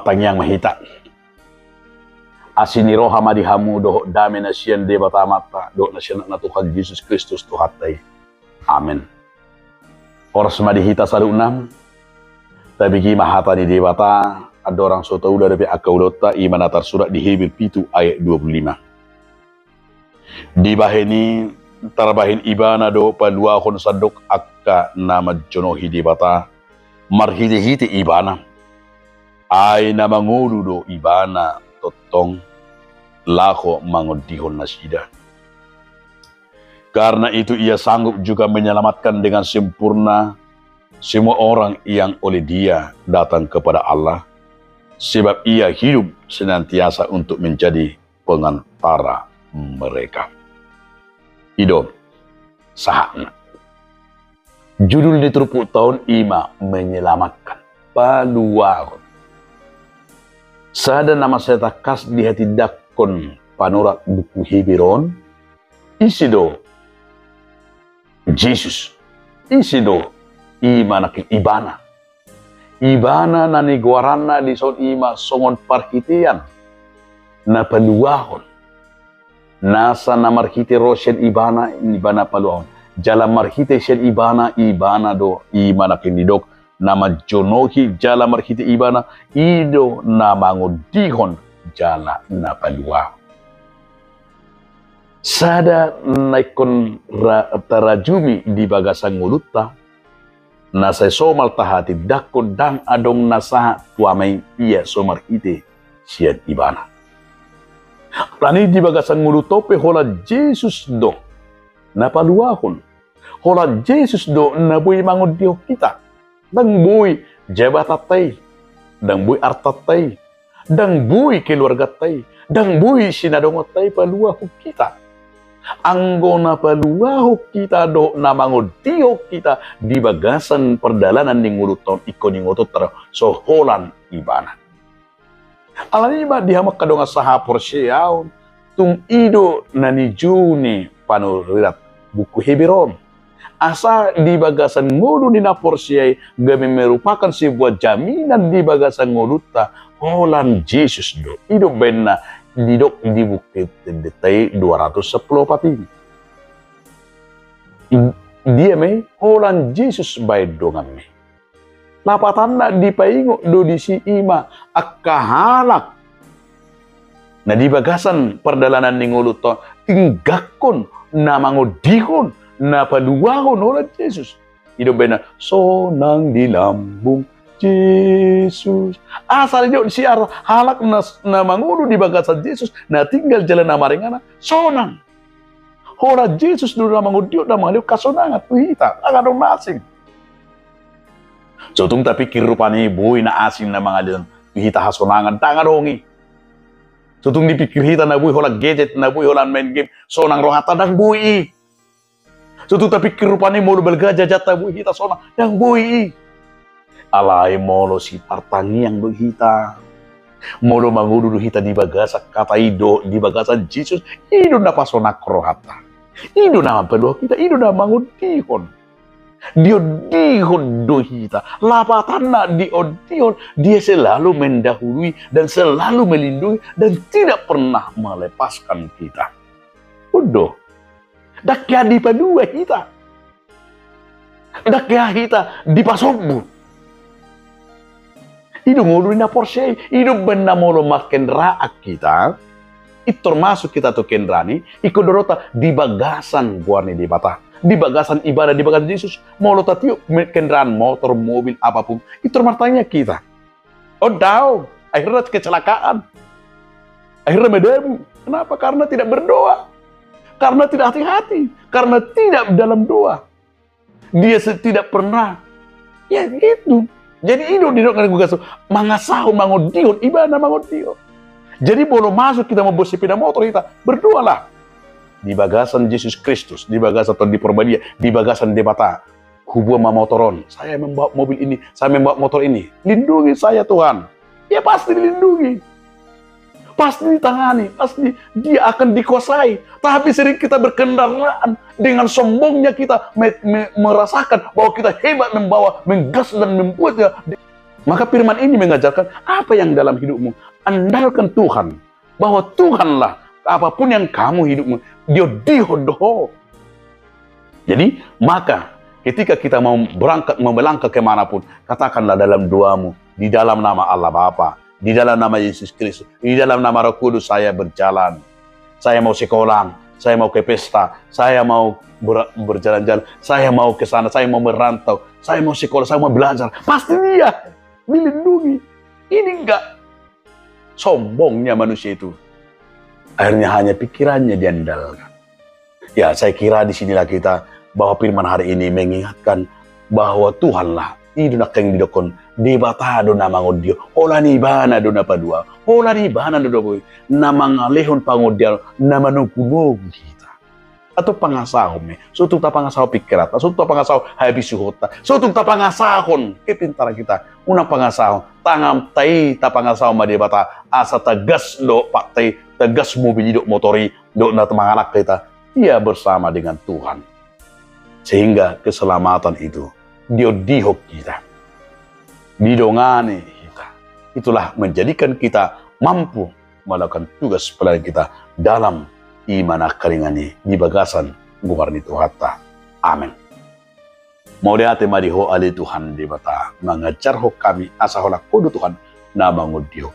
Patang yang mahita. Asini roha madihamu doh dame na siyan de batamata doh na siyan na Tuhan Yesus Kristus tuhatay. Amen. Oras madihita sa lunam. Tabigi mahata ni debata ada orang sota udah dari akaulota iman atar surat di Hebrew 7 ayat 25. Di baheni tarbahin ibana do paluahon sadok akka nama jonohi debata marhiti-hiti ibana. Ay na mangulu do ibana totong lako mangodihon nasida. Karena itu ia sanggup juga menyelamatkan dengan sempurna semua orang yang oleh dia datang kepada Allah. Sebab ia hidup senantiasa untuk menjadi pengantara mereka. Hidup sahana. Judul di terupuk tahun ima menyelamatkan. Paluahon. Sada nama saya takas di hati dakon panurat buku Hebron. Isido Jesus. Isido ima nakin ibana. Ibana na niguarana di son ima songon parhitian. Na paluahon. Nasa na marhiti rosyen ibana paluahon. Jala marhiti syen ibana do ima nakin didok. Nama jonohi jala marhiti ibana ido nama ngodihon jala na paluahon. Sada naikon tarajumi di bagasang nguluta nasa somal tahati dakon dang adong nasaha tuamay iya somar ite siyan ibana. Plani di bagasang ngulutope hola Jesus do na paluahon. Hola Jesus do na buhay mangodiho kita. Dang buhay jabatatay. Dang buhay artatay. Dang buhay keluargatay. Dang buhay sinadongotay paluahon kita. Anggo na paluaho kita do na mangodiho kita di bagasan perdalanan ni nguluton iko ni ngutot taro so holan ibana. Alani ba dihamak kadonga saha porsiyaon tung ido na ni Juni panurirat buku Hebron. Asa di bagasan ngulu ni na porsiyay gami merupakan sebuah jaminan di bagasan nguluta holan Jesus do. Ido benna didok di bukit detai 210 papi. Dia me holan Jesus bay dongan me. Lapatan na di paingo do di si ima akahalak. Na di bagasan perdalanan ni nguluto tinggakon na mangodihon na paluahon holan Jesus. Ido bena sonang di lambung Jesus. Asal nyo siar halak na mangulo di bagasan Jesus na tinggal jalan na maringana sonang. Hora Jesus dulu na mangudio na mangaliw kasonangan tuhita agadong nasing. So tung tapi kirupani buhay na asing na mga liyan tuhita hasonangan tangadongi. So tung dipikir hita na buhay hola gadget na buhay hola main game sonang rohata dang buhay. So tung tapi kirupani molo belgaja jata buhay hita sonang dang buhay. Alay molo si partangi yang hita. Molo mangudu hita di bagasa kata ido di bagasan Jesus. Ido na pasonak rohata. Ido na peluh kita. Ido na mangudihon. Dio dihon do hita. Lapatan na diodihon. Dia selalu mendahului dan selalu melindungi dan tidak pernah melepaskan kita. Udah. Dakya di padua hita. Dakya hita di pasobut. Ido ngulu na porsye, ido benda molo makendra kita, itu termasuk kita tuh kendrani, ikut dorota di bagasan guarni di bata, di bagasan ibadah di bagasan Yesus, molo tatiuk kendaraan motor, mobil apapun, itu martanya kita. Oh dao, akhirnya kecelakaan, akhirnya medebu. Kenapa? Karena tidak berdoa, karena tidak hati-hati, karena tidak dalam doa. Dia tidak pernah, ya gitu. Jadi itu didok kan gue mangasahun mangodion ibadah mangodion. Jadi boleh masuk kita mau bawa sepeda motor kita berdoalah di bagasan Yesus Kristus, di bagasan atau di Purbadia, di bagasan debata hubungan motoron. Saya membawa mobil ini, saya membawa motor ini. Lindungi saya Tuhan. Ya pasti dilindungi. Pasti ditangani, pasti dia akan dikuasai. Tapi sering kita berkendaraan dengan sombongnya kita merasakan bahwa kita hebat membawa, menggas dan membuatnya. Maka firman ini mengajarkan apa yang dalam hidupmu. Andalkan Tuhan. Bahwa Tuhanlah apapun yang kamu hidupmu. Dia dihodoh. Jadi maka ketika kita mau berangkat, mau melangkah kemanapun, katakanlah dalam doamu, di dalam nama Allah Bapa, di dalam nama Yesus Kristus, di dalam nama Roh Kudus saya berjalan. Saya mau sekolah, saya mau ke pesta, saya mau berjalan-jalan, saya mau ke sana, saya mau merantau, saya mau sekolah, saya mau belajar. Pasti dia dilindungi. Ini enggak sombongnya manusia itu. Akhirnya hanya pikirannya diandalkan. Ya, saya kira di sinilah kita bahwa firman hari ini mengingatkan bahwa Tuhanlah iduna keng didokon debata do namango dio ola ni bana do napadua ola ni bana do boy namangalehon pangodia namanokuno kita atau pangasahon me sutung ta pangasahon pikirata sutung ta pangasahon habisuhota sutung ta pangasahon kepintaran kita unang pangasahon tangam tai ta pangasahon madebata asa tegas do paktai tegas mobil do motori do na mangalak kita ia bersama dengan Tuhan sehingga keselamatan itu dia dihok kita, didongani kita. Itulah menjadikan kita mampu melakukan tugas pelayan kita dalam iman akaringani di bagasan gumarni Tuhatta. Amin. Mau diate madiho ali Tuhan di bata mengajar ho kami asahola kudu Tuhan nama ngudiho